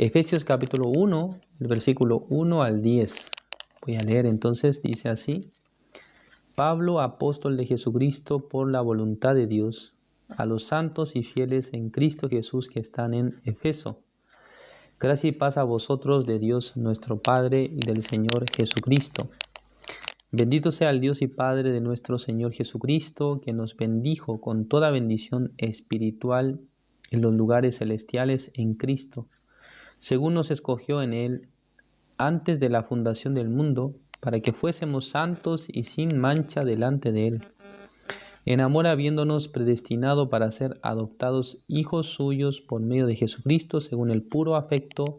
Efesios capítulo 1, el versículo 1 al 10. Voy a leer entonces, dice así: Pablo, apóstol de Jesucristo por la voluntad de Dios, a los santos y fieles en Cristo Jesús que están en Efeso. Gracia y paz a vosotros de Dios nuestro Padre y del Señor Jesucristo. Bendito sea el Dios y Padre de nuestro Señor Jesucristo, que nos bendijo con toda bendición espiritual en los lugares celestiales en Cristo, según nos escogió en Él antes de la fundación del mundo, para que fuésemos santos y sin mancha delante de Él, en amor habiéndonos predestinado para ser adoptados hijos suyos por medio de Jesucristo, según el puro afecto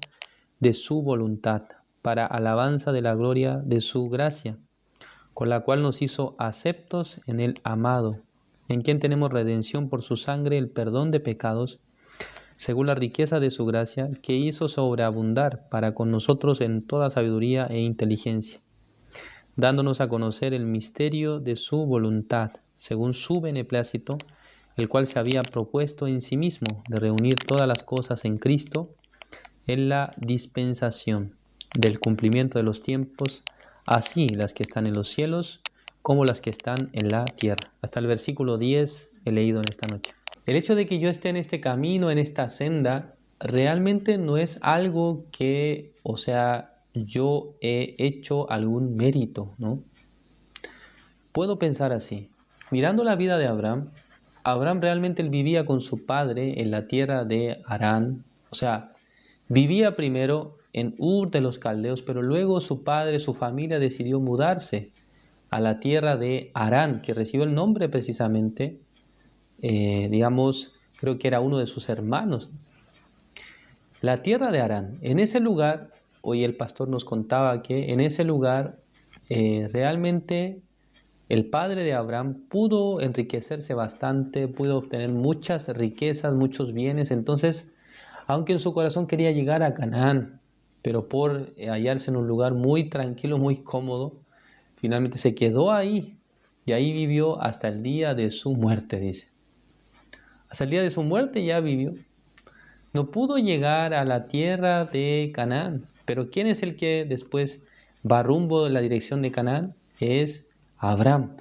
de su voluntad, para alabanza de la gloria de su gracia, con la cual nos hizo aceptos en el amado, en quien tenemos redención por su sangre, el perdón de pecados, según la riqueza de su gracia, que hizo sobreabundar para con nosotros en toda sabiduría e inteligencia, dándonos a conocer el misterio de su voluntad, según su beneplácito, el cual se había propuesto en sí mismo de reunir todas las cosas en Cristo, en la dispensación del cumplimiento de los tiempos, así las que están en los cielos como las que están en la tierra. Hasta el versículo 10 he leído en esta noche. El hecho de que yo esté en este camino, en esta senda, realmente no es algo que, yo he hecho algún mérito, ¿no? Puedo pensar así. Mirando la vida de Abraham, Abraham realmente él vivía con su padre en la tierra de Harán, vivía primero en Ur de los Caldeos, pero luego su padre, su familia decidió mudarse a la tierra de Harán, que recibió el nombre precisamente, creo que era uno de sus hermanos. La tierra de Harán, en ese lugar, hoy el pastor nos contaba que en ese lugar realmente el padre de Abraham pudo enriquecerse bastante, pudo obtener muchas riquezas, muchos bienes. Entonces, aunque en su corazón quería llegar a Canaán, pero por hallarse en un lugar muy tranquilo, muy cómodo, finalmente se quedó ahí y ahí vivió hasta el día de su muerte, dice. Hasta el día de su muerte ya vivió. No pudo llegar a la tierra de Canaán, pero ¿quién es el que después va rumbo en la dirección de Canaán? Es Abraham.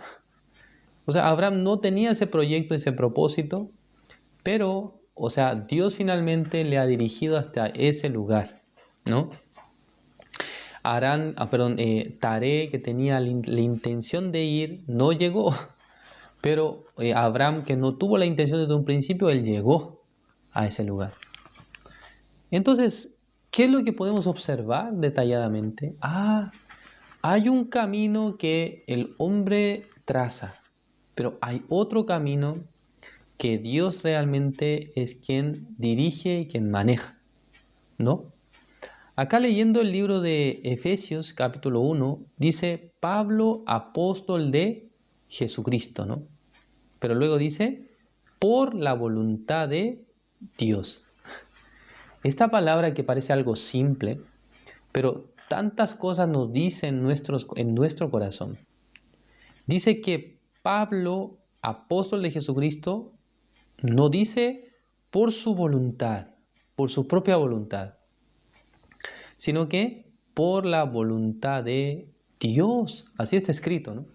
Abraham no tenía ese proyecto, ese propósito, pero, Dios finalmente le ha dirigido hasta ese lugar, ¿no? Taré, que tenía la intención de ir, no llegó, pero Abraham, que no tuvo la intención desde un principio, él llegó a ese lugar. Entonces, ¿qué es lo que podemos observar detalladamente? Hay un camino que el hombre traza, pero hay otro camino que Dios realmente es quien dirige y quien maneja, ¿no? Acá leyendo el libro de Efesios capítulo 1, dice Pablo, apóstol de Jesucristo, ¿no? Pero luego dice, por la voluntad de Dios. Esta palabra que parece algo simple, pero tantas cosas nos dice en nuestro corazón. Dice que Pablo, apóstol de Jesucristo, no dice por su voluntad, por su propia voluntad, sino que por la voluntad de Dios. Así está escrito, ¿no?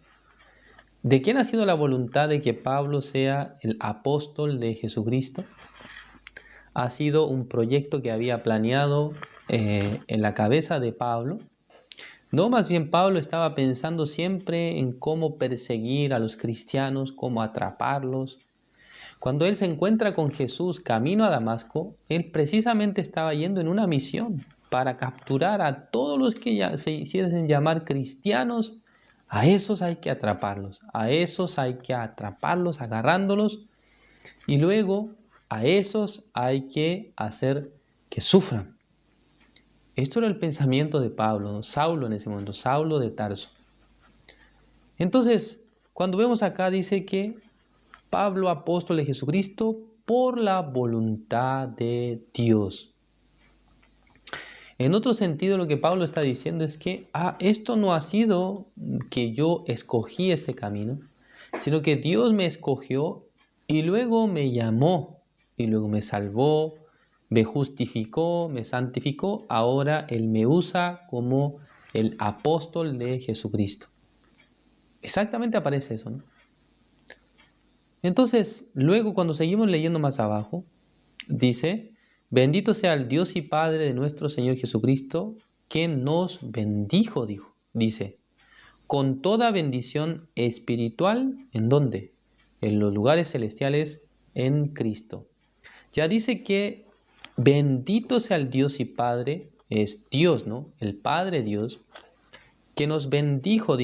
¿De quién ha sido la voluntad de que Pablo sea el apóstol de Jesucristo? Ha sido un proyecto que había planeado en la cabeza de Pablo. No, más bien Pablo estaba pensando siempre en cómo perseguir a los cristianos, cómo atraparlos. Cuando él se encuentra con Jesús camino a Damasco, él precisamente estaba yendo en una misión para capturar a todos los que ya se hiciesen llamar cristianos. A esos hay que atraparlos, agarrándolos, y luego a esos hay que hacer que sufran. Esto era el pensamiento de Pablo, ¿no? Saulo en ese momento, Saulo de Tarso. Entonces, cuando vemos acá dice que Pablo, apóstol de Jesucristo, por la voluntad de Dios. En otro sentido, lo que Pablo está diciendo es que esto no ha sido que yo escogí este camino, sino que Dios me escogió y luego me llamó, y luego me salvó, me justificó, me santificó, ahora Él me usa como el apóstol de Jesucristo. Exactamente aparece eso, ¿no? Entonces, luego cuando seguimos leyendo más abajo, dice, bendito sea el Dios y Padre de nuestro Señor Jesucristo, que nos bendijo, dice, con toda bendición espiritual, ¿en dónde? En los lugares celestiales en Cristo. Ya dice que bendito sea el Dios y Padre, es Dios, ¿no? El Padre Dios, que nos bendijo,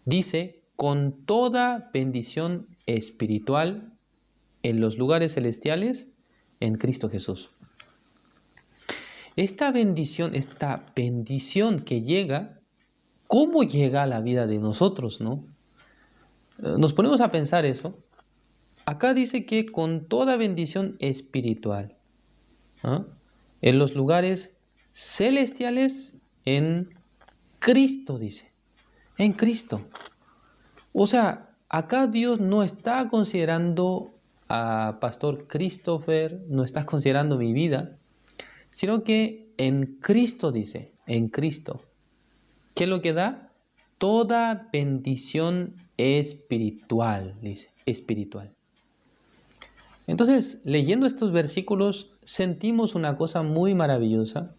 dice, con toda bendición espiritual en los lugares celestiales en Cristo Jesús. Esta bendición que llega, ¿cómo llega a la vida de nosotros, no? Nos ponemos a pensar eso. Acá dice que con toda bendición espiritual, ¿no? En los lugares celestiales en Cristo, dice. En Cristo. O sea, acá Dios no está considerando a Pastor Christopher, no está considerando mi vida, sino que en Cristo, dice, en Cristo. ¿Qué es lo que da? Toda bendición espiritual, dice, espiritual. Entonces, leyendo estos versículos, sentimos una cosa muy maravillosa.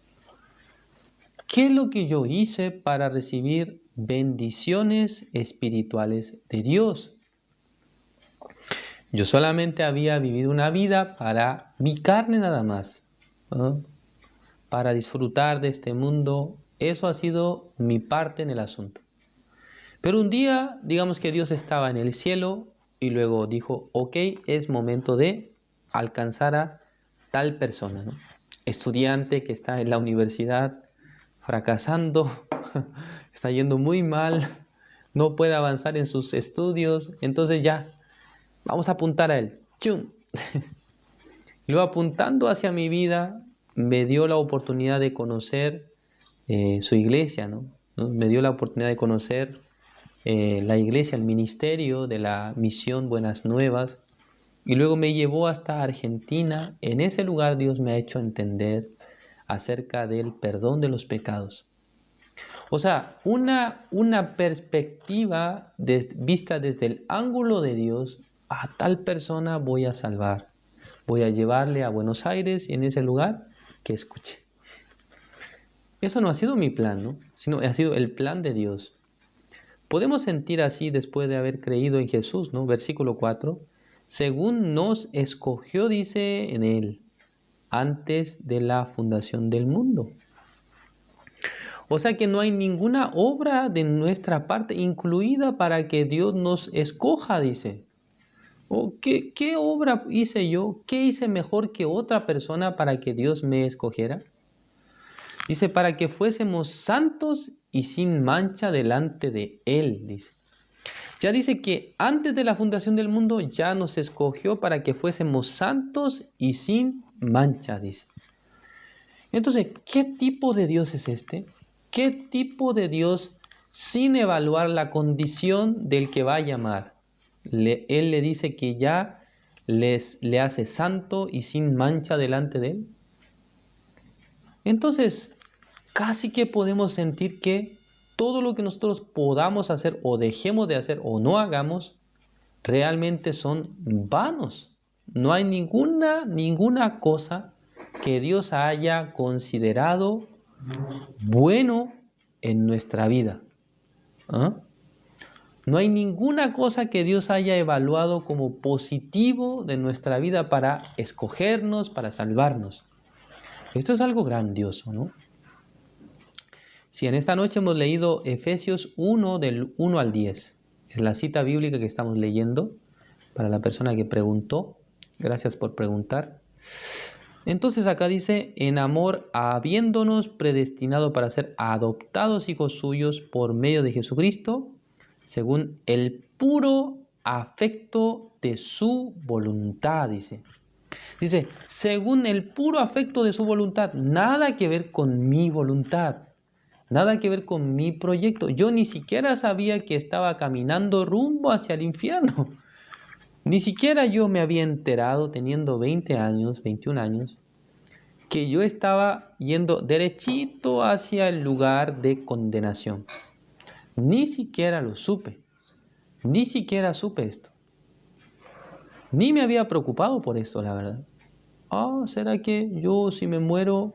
¿Qué es lo que yo hice para recibir bendiciones espirituales de Dios? Yo solamente había vivido una vida para mi carne nada más, ¿no? Para disfrutar de este mundo. Eso ha sido mi parte en el asunto. Pero un día, digamos que Dios estaba en el cielo y luego dijo, ok, es momento de alcanzar a tal persona, ¿no? Estudiante que está en la universidad fracasando, está yendo muy mal, no puede avanzar en sus estudios, entonces ya, vamos a apuntar a él. ¡Chum! Luego apuntando hacia mi vida, me dio la oportunidad de conocer su iglesia, ¿no? Me dio la oportunidad de conocer la iglesia, el ministerio de la misión Buenas Nuevas, y luego me llevó hasta Argentina. En ese lugar Dios me ha hecho entender acerca del perdón de los pecados. O sea, una perspectiva vista desde el ángulo de Dios, a tal persona voy a salvar, voy a llevarle a Buenos Aires y en ese lugar que escuche. Eso no ha sido mi plan, ¿no? Sino ha sido el plan de Dios. Podemos sentir así después de haber creído en Jesús, ¿no? Versículo 4. Según nos escogió, dice en él, antes de la fundación del mundo. O sea que no hay ninguna obra de nuestra parte incluida para que Dios nos escoja, dice. ¿Qué obra hice yo? ¿Qué hice mejor que otra persona para que Dios me escogiera? Dice, para que fuésemos santos y sin mancha delante de Él, dice. Ya dice que antes de la fundación del mundo ya nos escogió para que fuésemos santos y sin mancha, dice. Entonces, ¿qué tipo de Dios es este? ¿Qué tipo de Dios sin evaluar la condición del que va a llamar? Él le dice que ya le hace santo y sin mancha delante de Él. Entonces, casi que podemos sentir que todo lo que nosotros podamos hacer o dejemos de hacer o no hagamos, realmente son vanos. No hay ninguna cosa que Dios haya considerado bueno en nuestra vida. ¿Ah? No hay ninguna cosa que Dios haya evaluado como positivo de nuestra vida para escogernos, para salvarnos. Esto es algo grandioso, ¿no? Si en esta noche hemos leído Efesios 1 del 1 al 10, es la cita bíblica que estamos leyendo para la persona que preguntó. Gracias por preguntar. Entonces acá dice, en amor, habiéndonos predestinado para ser adoptados hijos suyos por medio de Jesucristo, según el puro afecto de su voluntad, dice. Dice, según el puro afecto de su voluntad, nada que ver con mi voluntad, nada que ver con mi proyecto. Yo ni siquiera sabía que estaba caminando rumbo hacia el infierno. Ni siquiera yo me había enterado, teniendo 20 años, 21 años, que yo estaba yendo derechito hacia el lugar de condenación. Ni siquiera lo supe, ni siquiera supe esto. Ni me había preocupado por esto, la verdad. ¿Será que yo si me muero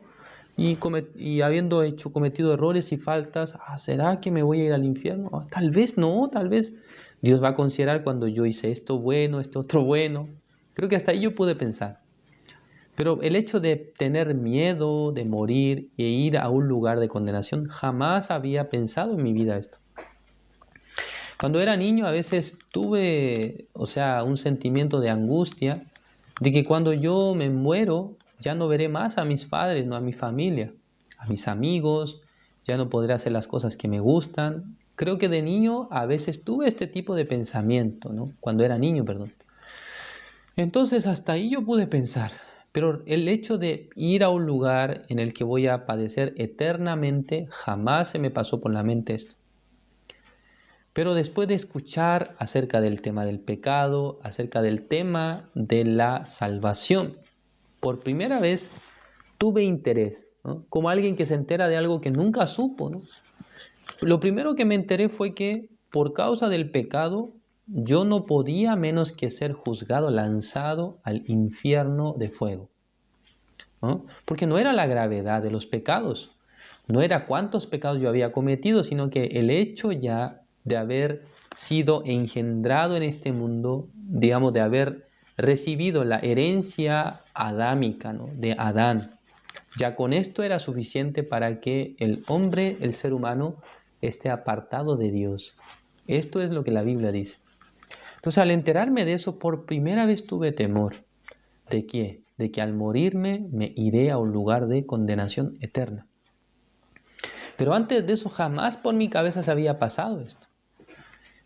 y habiendo cometido errores y faltas, ¿será que me voy a ir al infierno? Tal vez no, tal vez Dios va a considerar cuando yo hice esto bueno, esto otro bueno. Creo que hasta ahí yo pude pensar. Pero el hecho de tener miedo de morir e ir a un lugar de condenación, jamás había pensado en mi vida esto. Cuando era niño a veces tuve, un sentimiento de angustia de que cuando yo me muero ya no veré más a mis padres, no a mi familia, a mis amigos, ya no podré hacer las cosas que me gustan. Creo que de niño a veces tuve este tipo de pensamiento, ¿no? Cuando era niño, perdón. Entonces hasta ahí yo pude pensar, pero el hecho de ir a un lugar en el que voy a padecer eternamente, jamás se me pasó por la mente esto. Pero después de escuchar acerca del tema del pecado, acerca del tema de la salvación, por primera vez tuve interés, ¿no? Como alguien que se entera de algo que nunca supo, ¿no? Lo primero que me enteré fue que por causa del pecado yo no podía menos que ser juzgado, lanzado al infierno de fuego, ¿no? Porque no era la gravedad de los pecados, no era cuántos pecados yo había cometido, sino que el hecho ya de haber sido engendrado en este mundo, digamos, de haber recibido la herencia adámica, ¿no? De Adán. Ya con esto era suficiente para que el hombre, el ser humano, esté apartado de Dios. Esto es lo que la Biblia dice. Entonces, al enterarme de eso, por primera vez tuve temor. ¿De qué? De que al morirme me iré a un lugar de condenación eterna. Pero antes de eso jamás por mi cabeza se había pasado esto.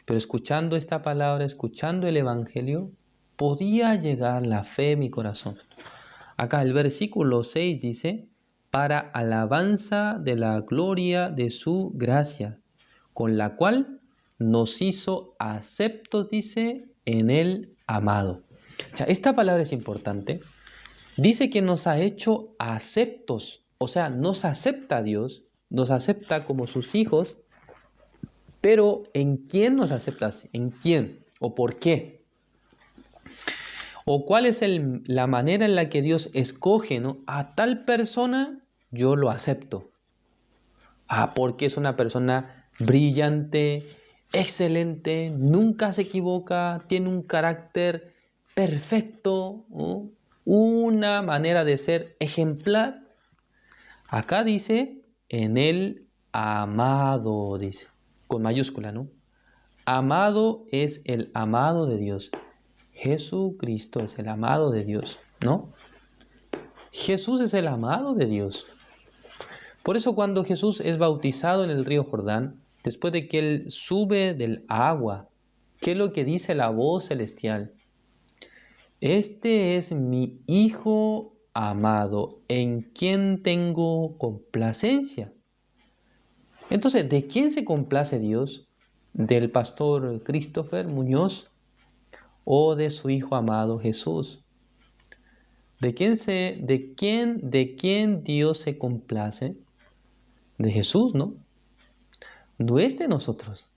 Pero escuchando esta palabra, escuchando el Evangelio, podía llegar la fe en mi corazón. Acá el versículo 6 dice, para alabanza de la gloria de su gracia, con la cual nos hizo aceptos, dice, en el amado. O sea, esta palabra es importante. Dice que nos ha hecho aceptos, o sea, nos acepta Dios, nos acepta como sus hijos, pero ¿en quién nos acepta? ¿En quién? ¿O por qué? ¿O cuál es la manera en la que Dios escoge, ¿no? A tal persona yo lo acepto. Porque es una persona brillante, excelente, nunca se equivoca, tiene un carácter perfecto, ¿no? Una manera de ser ejemplar. Acá dice, en el amado, dice, con mayúscula, ¿no? Amado es el amado de Dios. Jesucristo es el amado de Dios, ¿no? Jesús es el amado de Dios. Por eso cuando Jesús es bautizado en el río Jordán, después de que Él sube del agua, ¿qué es lo que dice la voz celestial? Este es mi Hijo amado, en quien tengo complacencia. Entonces, ¿de quién se complace Dios? ¿Del pastor Christopher Muñoz o de su Hijo amado Jesús? ¿De quién Dios se complace? De Jesús, ¿no? No es de nosotros.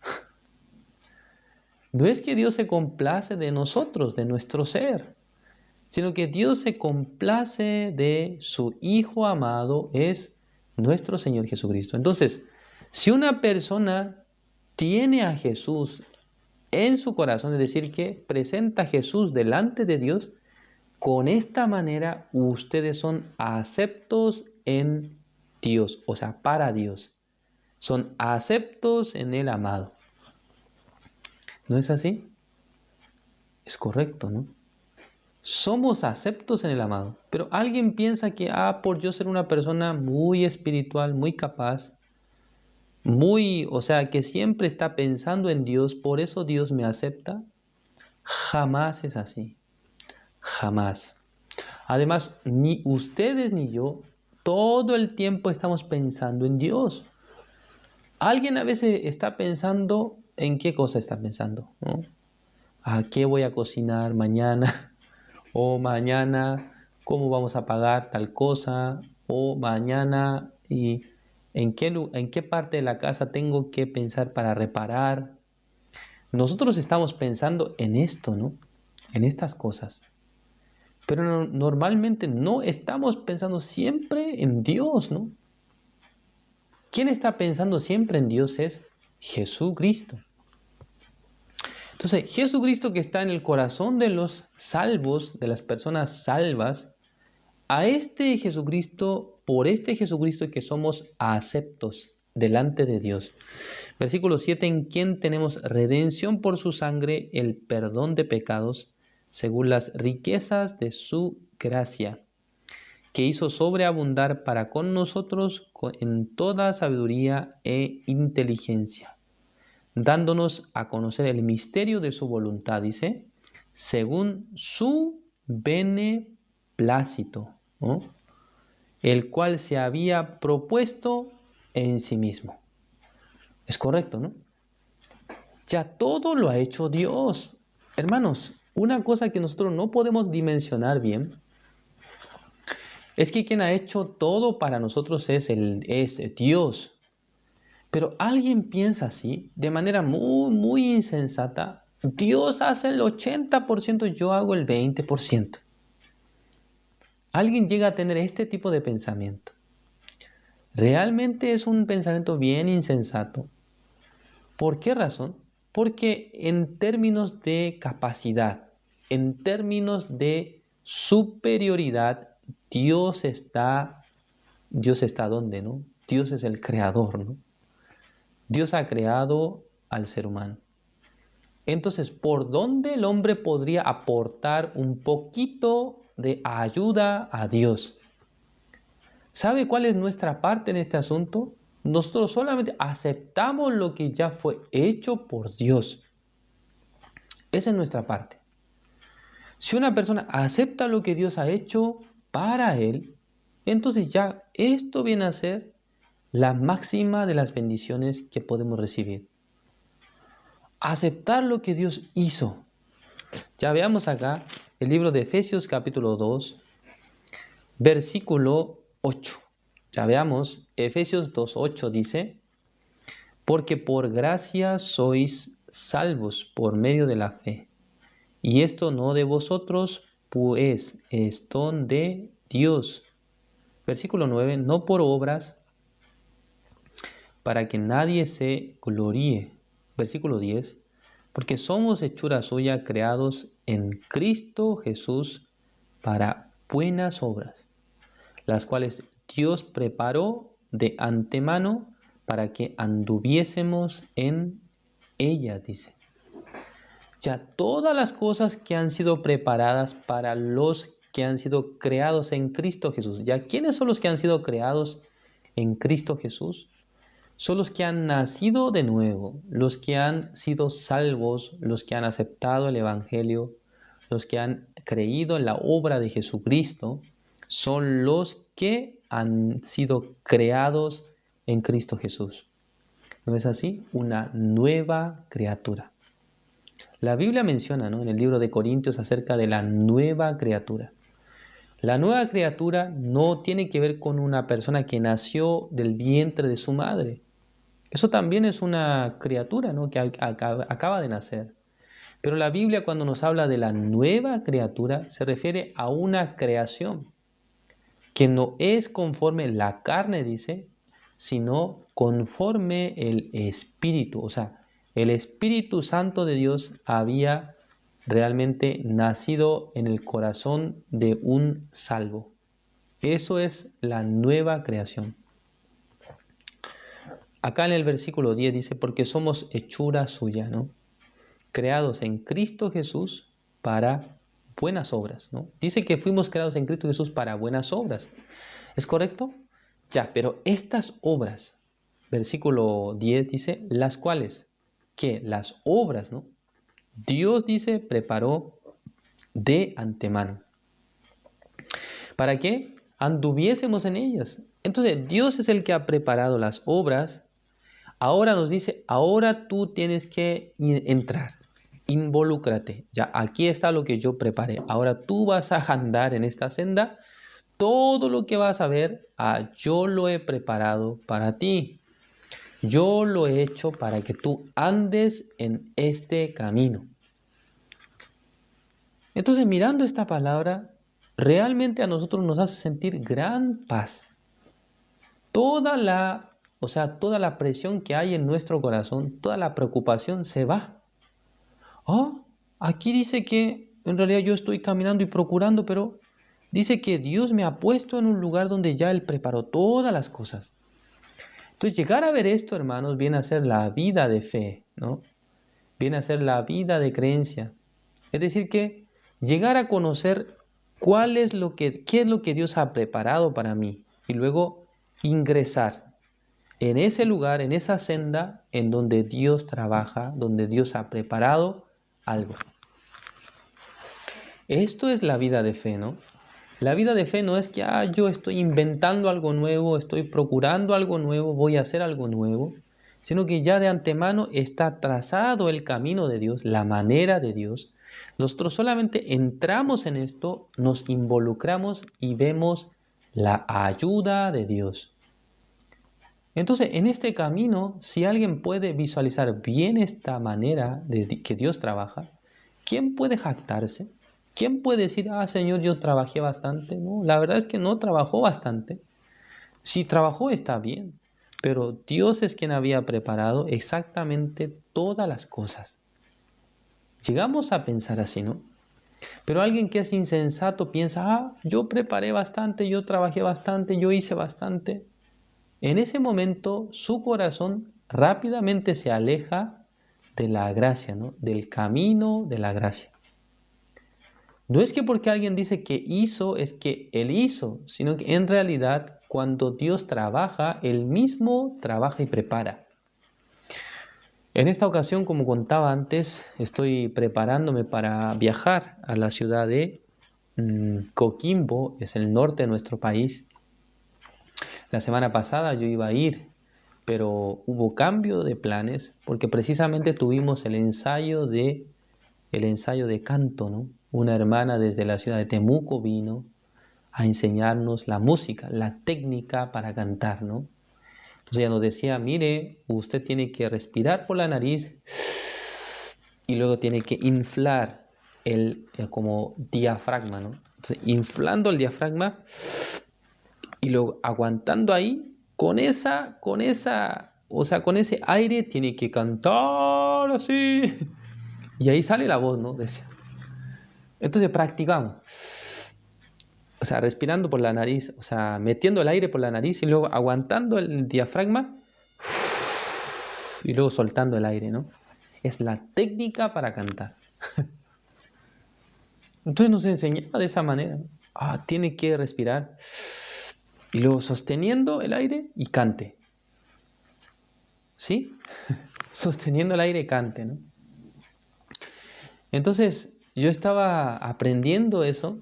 No es que Dios se complace de nosotros, de nuestro ser, sino que Dios se complace de su Hijo amado, es nuestro Señor Jesucristo. Entonces, si una persona tiene a Jesús en su corazón, es decir, que presenta a Jesús delante de Dios, con esta manera ustedes son aceptos en Dios, o sea, para Dios. Son aceptos en el amado. ¿No es así? Es correcto, ¿no? Somos aceptos en el amado. Pero alguien piensa que, por yo ser una persona muy espiritual, muy capaz, que siempre está pensando en Dios, por eso Dios me acepta. Jamás es así. Jamás. Además, ni ustedes ni yo todo el tiempo estamos pensando en Dios. Alguien a veces está pensando en qué cosa está pensando, ¿no? ¿A qué voy a cocinar mañana? O mañana cómo vamos a pagar tal cosa, o mañana, y en qué parte de la casa tengo que pensar para reparar. Nosotros estamos pensando en esto, ¿no? En estas cosas. Pero normalmente no estamos pensando siempre en Dios, ¿no? ¿Quién está pensando siempre en Dios? Es Jesucristo. Entonces, Jesucristo que está en el corazón de los salvos, de las personas salvas, a este Jesucristo, por este Jesucristo que somos aceptos delante de Dios. Versículo 7, en quien tenemos redención por su sangre, el perdón de pecados, según las riquezas de su gracia, que hizo sobreabundar para con nosotros en toda sabiduría e inteligencia, dándonos a conocer el misterio de su voluntad, dice, según su beneplácito, ¿no? El cual se había propuesto en sí mismo. Es correcto, ¿no? Ya todo lo ha hecho Dios. Hermanos, una cosa que nosotros no podemos dimensionar bien es que quien ha hecho todo para nosotros es Dios. Pero alguien piensa así, de manera muy, muy insensata. Dios hace el 80%, yo hago el 20%. Alguien llega a tener este tipo de pensamiento. Realmente es un pensamiento bien insensato. ¿Por qué razón? Porque en términos de capacidad, en términos de superioridad, Dios está ¿dónde, no? Dios es el creador, ¿no? Dios ha creado al ser humano. Entonces, ¿por dónde el hombre podría aportar un poquito de ayuda a Dios? ¿Sabe cuál es nuestra parte en este asunto? Nosotros solamente aceptamos lo que ya fue hecho por Dios. Esa es nuestra parte. Si una persona acepta lo que Dios ha hecho para él, entonces ya esto viene a ser la máxima de las bendiciones que podemos recibir. Aceptar lo que Dios hizo. Ya veamos acá el libro de Efesios capítulo 2, versículo 8. Ya veamos, Efesios 2:8 dice, porque por gracia sois salvos por medio de la fe. Y esto no de vosotros, pues es don de Dios. Versículo 9, no por obras, para que nadie se gloríe. Versículo 10, porque somos hechura suya, creados en Cristo Jesús para buenas obras, las cuales Dios preparó de antemano para que anduviésemos en ellas, dice. Ya todas las cosas que han sido preparadas para los que han sido creados en Cristo Jesús. ¿Ya quiénes son los que han sido creados en Cristo Jesús? Son los que han nacido de nuevo, los que han sido salvos, los que han aceptado el Evangelio, los que han creído en la obra de Jesucristo, son los que han sido creados en Cristo Jesús. ¿No es así? Una nueva criatura. La Biblia menciona, ¿no?, en el libro de Corintios acerca de la nueva criatura. La nueva criatura no tiene que ver con una persona que nació del vientre de su madre. Eso también es una criatura, ¿no?, que acaba de nacer. Pero la Biblia, cuando nos habla de la nueva criatura, se refiere a una creación que no es conforme la carne, dice, sino conforme el Espíritu. O sea, el Espíritu Santo de Dios había realmente nacido en el corazón de un salvo. Eso es la nueva creación. Acá en el versículo 10 dice, porque somos hechura suya, ¿no?, creados en Cristo Jesús para buenas obras, ¿no? Dice que fuimos creados en Cristo Jesús para buenas obras. ¿Es correcto? Ya, pero estas obras, versículo 10 dice, las cuales, ¿qué? Las obras, ¿no? Dios dice, preparó de antemano. ¿Para qué? Anduviésemos en ellas. Entonces, Dios es el que ha preparado las obras. Ahora nos dice, ahora tú tienes que entrar. involúcrate. Ya, aquí está lo que yo preparé. Ahora tú vas a andar en esta senda. Todo lo que vas a ver, yo lo he preparado para ti. Yo lo he hecho para que tú andes en este camino. Entonces, mirando esta palabra, realmente a nosotros nos hace sentir gran paz. Toda la presión que hay en nuestro corazón, toda la preocupación se va. Aquí dice que en realidad yo estoy caminando y procurando, pero dice que Dios me ha puesto en un lugar donde ya Él preparó todas las cosas. Entonces, llegar a ver esto, hermanos, viene a ser la vida de fe, ¿no? Viene a ser la vida de creencia. Es decir, que llegar a conocer qué es lo que Dios ha preparado para mí y luego ingresar en ese lugar, en esa senda en donde Dios trabaja, donde Dios ha preparado algo. Esto es la vida de fe, ¿no? La vida de fe no es que yo estoy inventando algo nuevo, estoy procurando algo nuevo, voy a hacer algo nuevo, sino que ya de antemano está trazado el camino de Dios, la manera de Dios. Nosotros solamente entramos en esto, nos involucramos y vemos la ayuda de Dios. Entonces, en este camino, si alguien puede visualizar bien esta manera de que Dios trabaja, ¿quién puede jactarse? ¿Quién puede decir, Señor, yo trabajé bastante? No, la verdad es que no trabajó bastante. Si trabajó está bien, pero Dios es quien había preparado exactamente todas las cosas. Llegamos a pensar así, ¿no? Pero alguien que es insensato piensa, yo preparé bastante, yo trabajé bastante, yo hice bastante. En ese momento su corazón rápidamente se aleja de la gracia, ¿no? Del camino de la gracia. No es que porque alguien dice que hizo, es que él hizo, sino que en realidad cuando Dios trabaja, Él mismo trabaja y prepara. En esta ocasión, como contaba antes, estoy preparándome para viajar a la ciudad de Coquimbo, es el norte de nuestro país. La semana pasada yo iba a ir, pero hubo cambio de planes porque precisamente tuvimos el ensayo de canto, ¿no? Una hermana desde la ciudad de Temuco vino a enseñarnos la música, la técnica para cantar, ¿no? Entonces ella nos decía, mire, usted tiene que respirar por la nariz y luego tiene que inflar el como diafragma, ¿no? Entonces, inflando el diafragma y luego aguantando ahí, con ese aire tiene que cantar así. Y ahí sale la voz, ¿no? Decía. Entonces practicamos. O sea, respirando por la nariz, o sea, metiendo el aire por la nariz y luego aguantando el diafragma y luego soltando el aire, ¿no? Es la técnica para cantar. Entonces nos enseñaba de esa manera. Tiene que respirar y luego sosteniendo el aire y cante. ¿Sí? Sosteniendo el aire y cante, ¿no? Entonces yo estaba aprendiendo eso.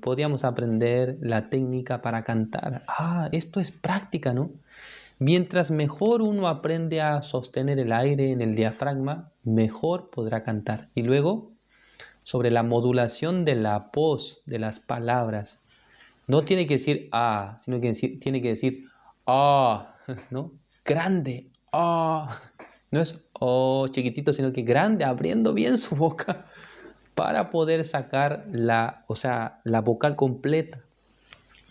Podríamos aprender la técnica para cantar. Esto es práctica, ¿no? Mientras mejor uno aprende a sostener el aire en el diafragma, mejor podrá cantar. Y luego, sobre la modulación de la voz, de las palabras, no tiene que decir sino que tiene que decir ¿no? Grande, no es chiquitito, sino que grande, abriendo bien su boca para poder sacar la vocal completa.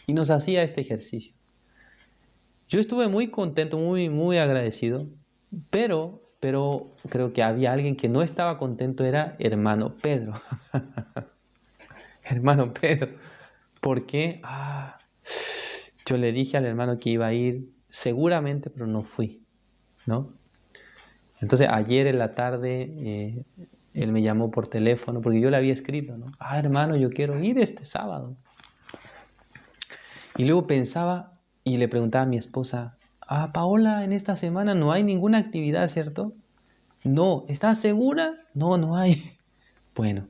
Y nos hacía este ejercicio. Yo estuve muy contento, muy, muy agradecido, pero creo que había alguien que no estaba contento, era hermano Pedro. Hermano Pedro. ¿Por qué? Yo le dije al hermano que iba a ir seguramente, pero no fui, ¿no? Entonces ayer en la tarde él me llamó por teléfono porque yo le había escrito, ¿no? Hermano, yo quiero ir este sábado. Y luego pensaba y le preguntaba a mi esposa, Paola, en esta semana no hay ninguna actividad, ¿cierto? No, ¿estás segura? No, no hay. Bueno,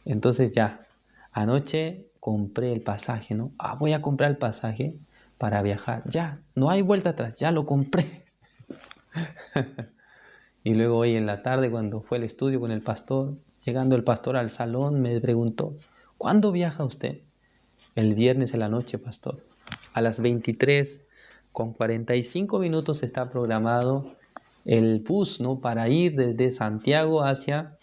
entonces ya, anoche compré el pasaje, ¿no? Voy a comprar el pasaje para viajar. Ya, no hay vuelta atrás, ya lo compré. Y luego hoy en la tarde, cuando fue el estudio con el pastor, llegando el pastor al salón, me preguntó, ¿cuándo viaja usted? El viernes en la noche, pastor. A las 23:45 está programado el bus, ¿no? Para ir desde Santiago hacia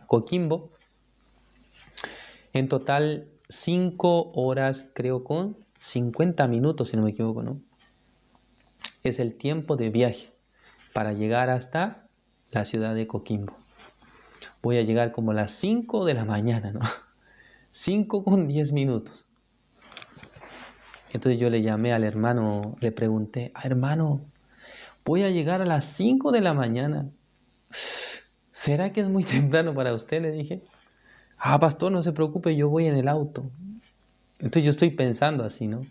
Coquimbo. En total, 5 horas, creo, con 50 minutos, si no me equivoco, ¿no? Es el tiempo de viaje para llegar hasta la ciudad de Coquimbo. Voy a llegar como a las 5 de la mañana, ¿no? 5:10. Entonces yo le llamé al hermano, le pregunté, hermano, voy a llegar a las 5 de la mañana. ¿Será que es muy temprano para usted? Le dije. Pastor, no se preocupe, yo voy en el auto. Entonces yo estoy pensando así, ¿no?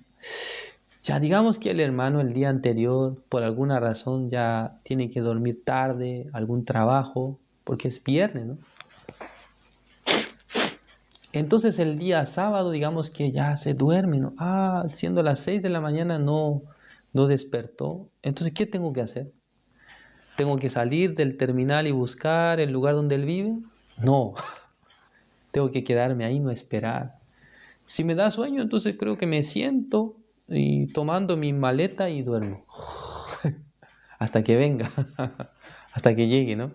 Ya digamos que el hermano el día anterior, por alguna razón, ya tiene que dormir tarde, algún trabajo, porque es viernes, ¿no? Entonces el día sábado, digamos que ya se duerme, ¿no? Siendo las 6 de la mañana no despertó. Entonces, ¿qué tengo que hacer? ¿Tengo que salir del terminal y buscar el lugar donde él vive? No, tengo que quedarme ahí, no esperar. Si me da sueño, entonces creo que me siento y tomando mi maleta y duermo. Hasta que venga, hasta que llegue, ¿no?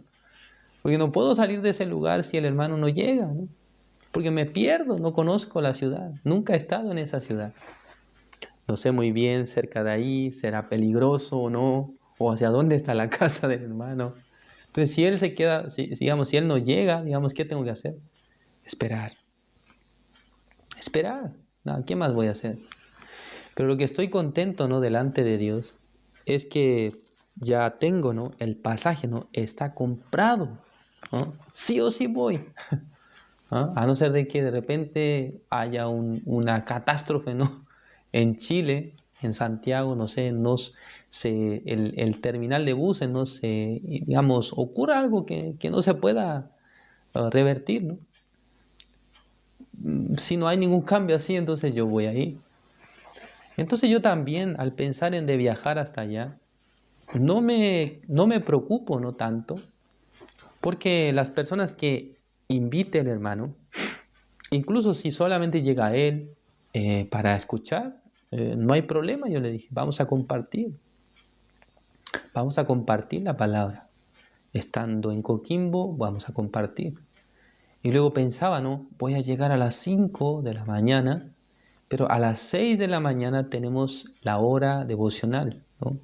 Porque no puedo salir de ese lugar si el hermano no llega, ¿no? Porque me pierdo, no conozco la ciudad, nunca he estado en esa ciudad. No sé muy bien cerca de ahí, será peligroso o no, o hacia dónde está la casa del hermano. Entonces, si él se queda, digamos, si él no llega, digamos, ¿qué tengo que hacer? Esperar. Esperar. No, ¿qué más voy a hacer? Pero lo que estoy contento, ¿no? Delante de Dios es que ya tengo, ¿no? El pasaje, ¿no? Está comprado, ¿no? Sí o sí voy. A no ser de que de repente haya una catástrofe, ¿no? En Chile, en Santiago, no sé, el terminal de buses, no sé, digamos, ocurra algo que no se pueda revertir, ¿no? Si no hay ningún cambio así, entonces yo voy ahí. Entonces yo también, al pensar en de viajar hasta allá, no me preocupo, no tanto, porque las personas que invite el hermano, incluso si solamente llega él para escuchar, no hay problema, yo le dije, vamos a compartir la palabra. Estando en Coquimbo, vamos a compartir. Y luego pensaba, ¿no? Voy a llegar a las 5 de la mañana, pero a las 6 de la mañana tenemos la hora devocional, ¿no?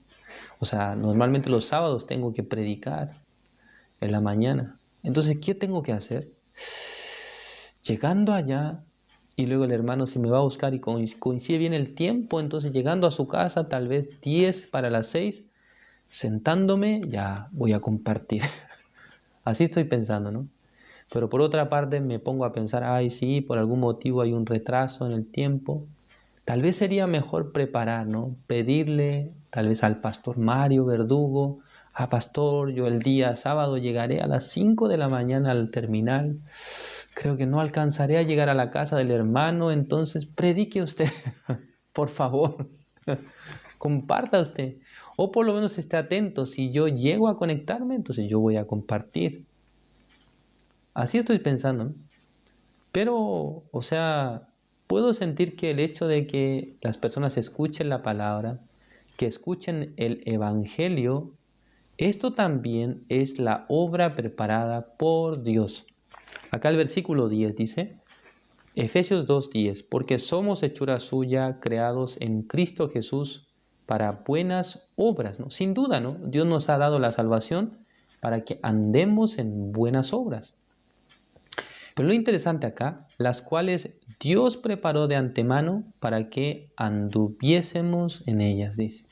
O sea, normalmente los sábados tengo que predicar en la mañana. Entonces, ¿qué tengo que hacer? Llegando allá, y luego el hermano si me va a buscar y coincide bien el tiempo, entonces llegando a su casa, tal vez 10 para las 6, sentándome, ya voy a compartir. Así estoy pensando, ¿no? Pero por otra parte me pongo a pensar, sí, por algún motivo hay un retraso en el tiempo. Tal vez sería mejor preparar, ¿no? Pedirle tal vez al pastor Mario Verdugo, pastor, yo el día sábado llegaré a las 5 de la mañana al terminal. Creo que no alcanzaré a llegar a la casa del hermano, entonces predique usted, por favor. Comparta usted. O por lo menos esté atento. Si yo llego a conectarme, entonces yo voy a compartir. Así estoy pensando, ¿no? Pero, o sea, puedo sentir que el hecho de que las personas escuchen la palabra, que escuchen el evangelio, esto también es la obra preparada por Dios. Acá el versículo 10 dice, Efesios 2:10, porque somos hechura suya, creados en Cristo Jesús para buenas obras, ¿no? Sin duda, ¿no? Dios nos ha dado la salvación para que andemos en buenas obras. Pero lo interesante acá, las cuales Dios preparó de antemano para que anduviésemos en ellas, dice.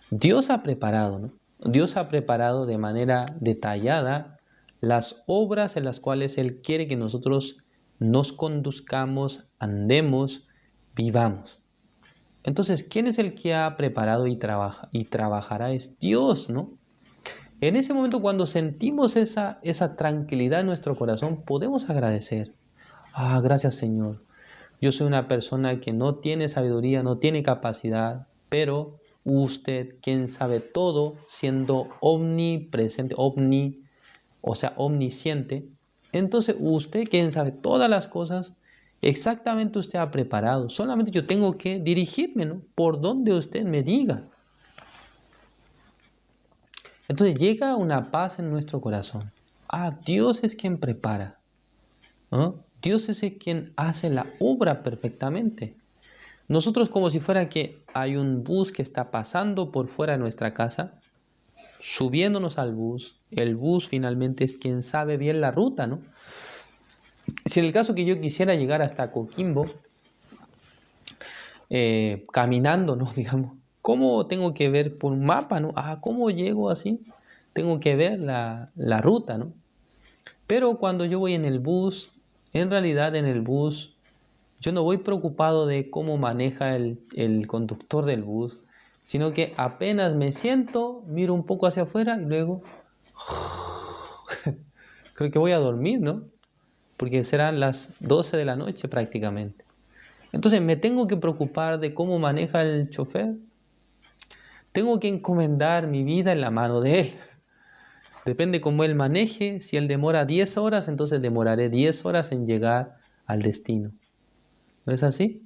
Dios ha preparado, ¿no? Dios ha preparado de manera detallada las obras en las cuales Él quiere que nosotros nos conduzcamos, andemos, vivamos. Entonces, ¿quién es el que ha preparado y trabajará? Es Dios, ¿no? En ese momento, cuando sentimos esa tranquilidad en nuestro corazón, podemos agradecer. Gracias, Señor. Yo soy una persona que no tiene sabiduría, no tiene capacidad, pero usted, quien sabe todo, siendo omnipresente, o sea, omnisciente, entonces usted, quien sabe todas las cosas, exactamente usted ha preparado. Solamente yo tengo que dirigirme, ¿no? Por donde usted me diga. Entonces llega una paz en nuestro corazón. Dios es quien prepara, ¿no? Dios es el quien hace la obra perfectamente. Nosotros como si fuera que hay un bus que está pasando por fuera de nuestra casa, subiéndonos al bus, el bus finalmente es quien sabe bien la ruta, ¿no? Si en el caso que yo quisiera llegar hasta Coquimbo, caminando, ¿no? Digamos, ¿cómo tengo que ver por un mapa, ¿no? ¿Cómo llego así? Tengo que ver la ruta, ¿no? Pero cuando yo voy en el bus, en realidad en el bus, yo no voy preocupado de cómo maneja el conductor del bus, sino que apenas me siento, miro un poco hacia afuera y luego creo que voy a dormir, ¿no? Porque serán las 12 de la noche prácticamente. Entonces, ¿me tengo que preocupar de cómo maneja el chofer? Tengo que encomendar mi vida en la mano de él. Depende cómo él maneje. Si él demora 10 horas, entonces demoraré 10 horas en llegar al destino. ¿No es así?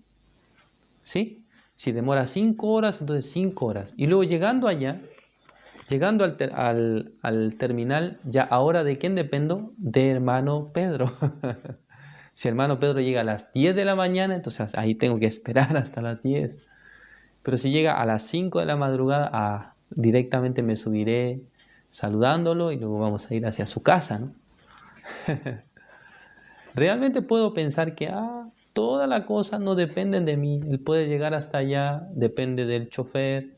¿Sí? Si demora 5 horas, entonces 5 horas. Y luego llegando allá, llegando al terminal, ya ahora ¿de quién dependo? De hermano Pedro. Si hermano Pedro llega a las 10 de la mañana, entonces ahí tengo que esperar hasta las 10. Pero si llega a las 5 de la madrugada, directamente me subiré saludándolo y luego vamos a ir hacia su casa, ¿no? Realmente puedo pensar que toda la cosa no depende de mí. El poder llegar hasta allá depende del chofer.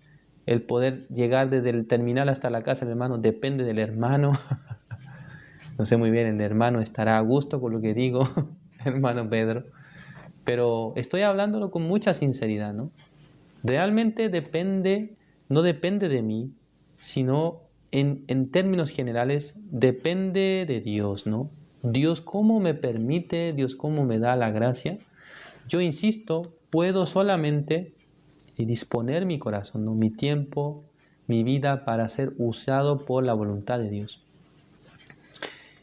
El poder llegar desde el terminal hasta la casa del hermano depende del hermano. No sé muy bien, el hermano estará a gusto con lo que digo, hermano Pedro. Pero estoy hablándolo con mucha sinceridad, ¿no? Realmente no depende de mí, sino en términos generales depende de Dios, ¿no? Dios cómo me permite, Dios cómo me da la gracia. Yo insisto, puedo solamente disponer mi corazón, ¿no? Mi tiempo, mi vida para ser usado por la voluntad de Dios.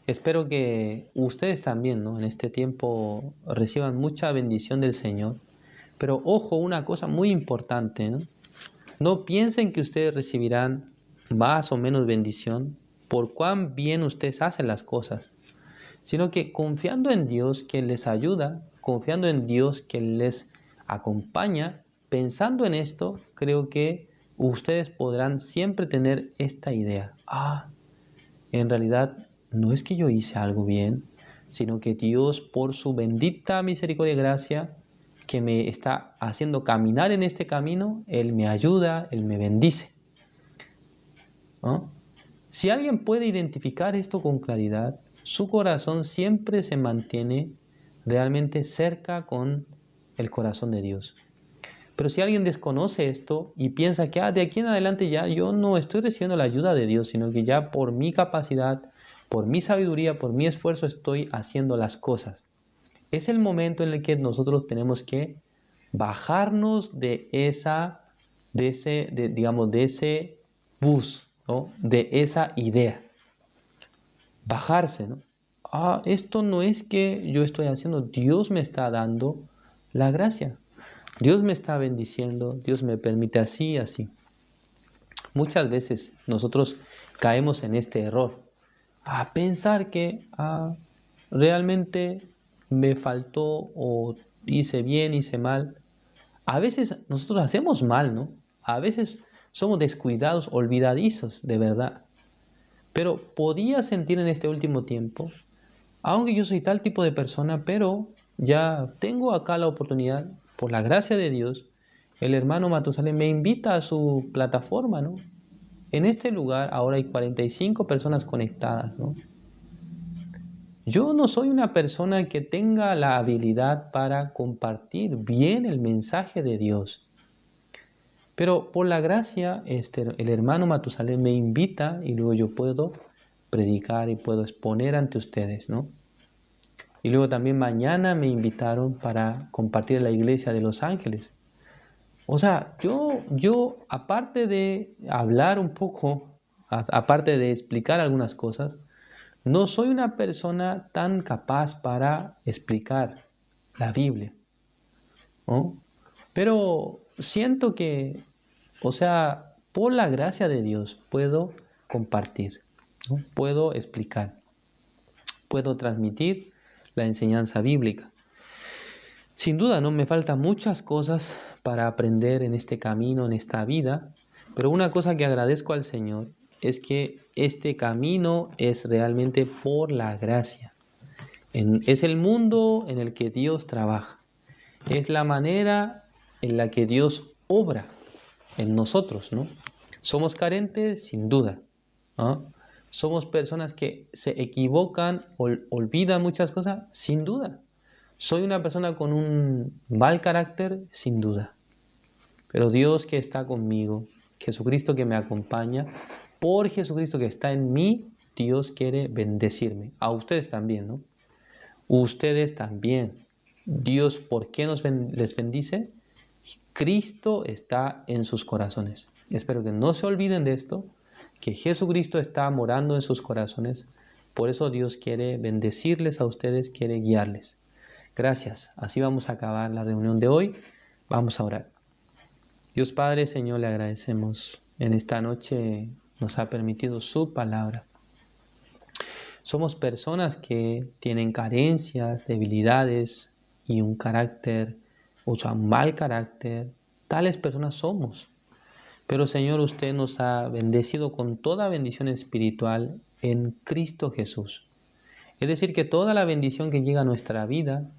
Espero que ustedes también, ¿no? En este tiempo reciban mucha bendición del Señor. Pero ojo, una cosa muy importante, ¿no? No piensen que ustedes recibirán más o menos bendición por cuán bien ustedes hacen las cosas, sino que confiando en Dios que les ayuda, confiando en Dios que les acompaña, pensando en esto, creo que ustedes podrán siempre tener esta idea. En realidad no es que yo hice algo bien, sino que Dios por su bendita misericordia y gracia que me está haciendo caminar en este camino, Él me ayuda, Él me bendice, ¿no? Si alguien puede identificar esto con claridad, su corazón siempre se mantiene realmente cerca con el corazón de Dios. Pero si alguien desconoce esto y piensa que de aquí en adelante ya yo no estoy recibiendo la ayuda de Dios, sino que ya por mi capacidad, por mi sabiduría, por mi esfuerzo estoy haciendo las cosas, es el momento en el que nosotros tenemos que bajarnos de ese bus, ¿no? De esa idea. Bajarse, ¿no? Esto no es que yo estoy haciendo, Dios me está dando la gracia. Dios me está bendiciendo, Dios me permite así y así. Muchas veces nosotros caemos en este error, a pensar que realmente me faltó o hice bien, hice mal. A veces nosotros hacemos mal, ¿no? A veces somos descuidados, olvidadizos, de verdad. Pero podía sentir en este último tiempo, aunque yo soy tal tipo de persona, pero ya tengo acá la oportunidad, por la gracia de Dios, el hermano Matusalén me invita a su plataforma, ¿no? En este lugar ahora hay 45 personas conectadas, ¿no? Yo no soy una persona que tenga la habilidad para compartir bien el mensaje de Dios. Pero por la gracia, el hermano Matusalén me invita y luego yo puedo predicar y puedo exponer ante ustedes, ¿no? Y luego también mañana me invitaron para compartir en la iglesia de Los Ángeles. O sea, yo aparte de hablar un poco, aparte de explicar algunas cosas, no soy una persona tan capaz para explicar la Biblia, ¿no? Pero siento que, o sea, por la gracia de Dios puedo compartir, ¿no? Puedo explicar, puedo transmitir la enseñanza bíblica. Sin duda, no me faltan muchas cosas para aprender en este camino, en esta vida, pero una cosa que agradezco al Señor es que este camino es realmente por la gracia. Es el mundo en el que Dios trabaja. Es la manera en la que Dios obra en nosotros, ¿no? Somos carentes, sin duda, ¿no? Somos personas que se equivocan, olvidan muchas cosas, sin duda. Soy una persona con un mal carácter, sin duda. Pero Dios que está conmigo, Jesucristo que me acompaña, por Jesucristo que está en mí, Dios quiere bendecirme. A ustedes también, ¿no? Ustedes también. Dios, ¿por qué les bendice? Cristo está en sus corazones. Espero que no se olviden de esto, que Jesucristo está morando en sus corazones. Por eso Dios quiere bendecirles a ustedes, quiere guiarles. Gracias. Así vamos a acabar la reunión de hoy. Vamos a orar. Dios Padre, Señor, le agradecemos. En esta noche nos ha permitido su palabra. Somos personas que tienen carencias, debilidades y un carácter, o sea, un mal carácter. Tales personas somos. Pero Señor, usted nos ha bendecido con toda bendición espiritual en Cristo Jesús. Es decir, que toda la bendición que llega a nuestra vida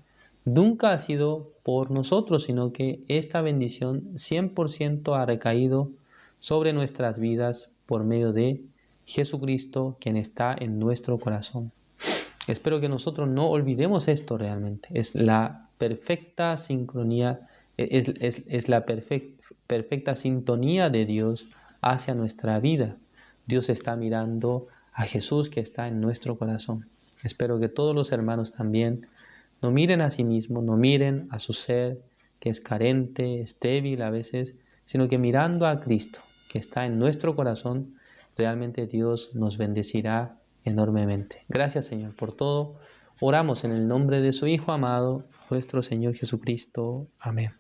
nunca ha sido por nosotros, sino que esta bendición 100% ha recaído sobre nuestras vidas por medio de Jesucristo, quien está en nuestro corazón. Espero que nosotros no olvidemos esto realmente. Es la perfecta sincronía, es la perfecta sintonía de Dios hacia nuestra vida. Dios está mirando a Jesús que está en nuestro corazón. Espero que todos los hermanos también no miren a sí mismos, no miren a su ser que es carente, es débil a veces, sino que mirando a Cristo que está en nuestro corazón, realmente Dios nos bendecirá enormemente. Gracias, Señor, por todo. Oramos en el nombre de su Hijo amado, nuestro Señor Jesucristo. Amén.